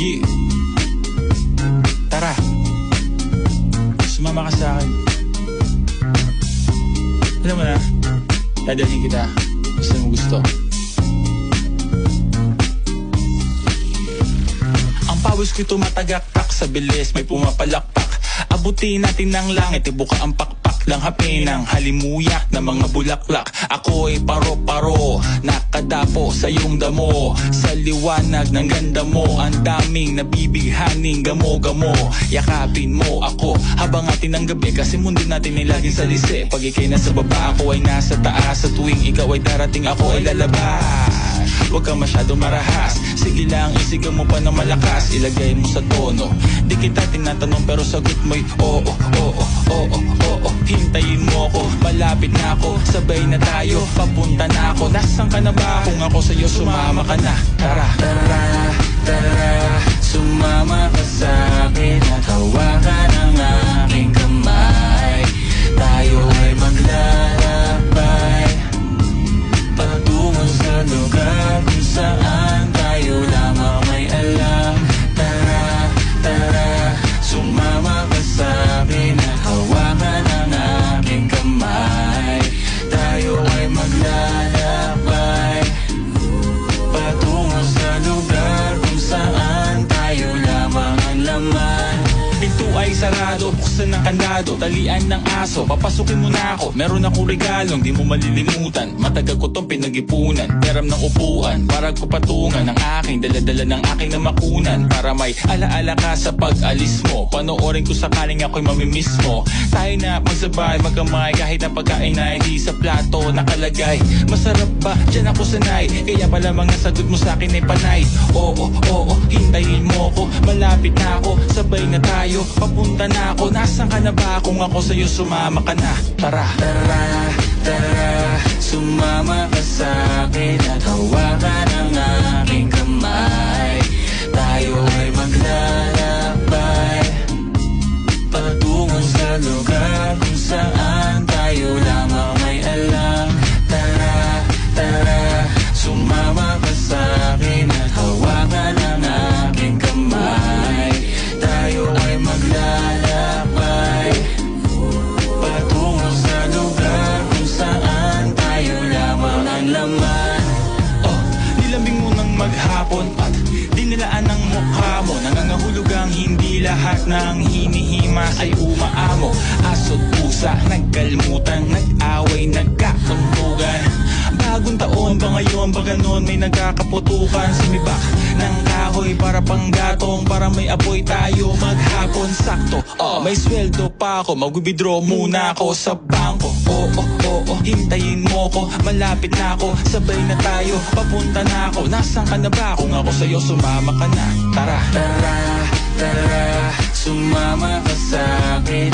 Yeah. Tara, sumama ka sa akin. Alam mo na, dadalhin kita. Gusto mo gusto. Ang pawis ko'y tumatagaktak sa bilis, may pumapalakpak. Abutin natin ng langit, ibuka ang pakpak lang hapin ng halimuyak na mga bulaklak. Ako'y paro-paro, nakadapo sa iyong damo. Sa liwanag ng ganda mo, ang daming nabibighaning gamo-gamo. Yakapin mo ako habang atin ang gabi, kasi mundo natin ay laging salisi. Pag ikay nasa baba, ako ay nasa taas. Sa tuwing ikaw ay darating, ako ay lalabas. Huwag kang masyado marahas, sige lang isigaw mo pa ng malakas. Ilagay mo sa tono, di kita tinatanong pero sagot mo'y oo, oo, oo, oo. Hintayin mo ako, malapit na ako, sabay na tayo, papunta na ako. Nasaan ka na ba? Kung ako sa'yo sumama ka na. Tara, tara, tara, sumama ka sa'kin at hawakan ang aking kamay. Tayo ay maglalakbay patungo sa lugar kung saan tayo lamang may alam. Tara, tara, sumama ka sa'kin at hawakan ang aking kamay. Tayo ay maglalakbay patungo sa lugar kung saan tayo lamang ang laman. Pinto ay sarado, buksan ng kandado, talian ng aso, papasukin mo na ako. Meron akong regalong di mo malilimutan. Matagal ko tong pinag-ipunan, peram ng upuan para ko patungan ang aking daladala ng aking namakunan. Para may alaala ka sa pag-alis mo, panoorin ko sakaling ako'y mamimiss mo. Tayo na magsabay, magkamay, kahit ang pagkain ay di sa plato nakalagay. Masarap ba? Diyan ako sanay, kaya pala mga sagot mo sa akin ay panay. Oo, oo, hintayin mo ko, malapit na ako, sabay na tayo, papunta na ako. Nasaan ka na ba? Kung ako sa'yo sumama ka na. Tara, tara, tara, sumama ka sa'kin at hawakan ang aking kamay. Tayo ay maglalakbay patungo sa lugar kung saan tayo lamang may alam. Tara, tara, sumama ka sa'kin at hawakan ang aking kamay. Tayo ay maglalakbay patungo sa lugar kung saan tayo lamang ang laman. Oh, nilambing mo ng maghapon at dinilaan ng mukha mo. Nangangahulog ang hindi lahat ng hinihimas ay umaamo. Aso't pusa, nagkalmutan, nag-away, nagkakuntugan. Bagong taon ba ngayon, ba ganon may nagkakaputukan? Sumibak ng kahoy para panggatong, para may apoy tayo maghapon. Sakto, may sweldo pa ako, mag-withdraw muna ako sa bangko. Oo, oo, hintayin mo ko, malapit na ako, sabay na tayo, papunta na ako. Nasaan ka na ba? Kung ako sa'yo sumama ka na. Tara, tara, tara, sumama ka sa'kin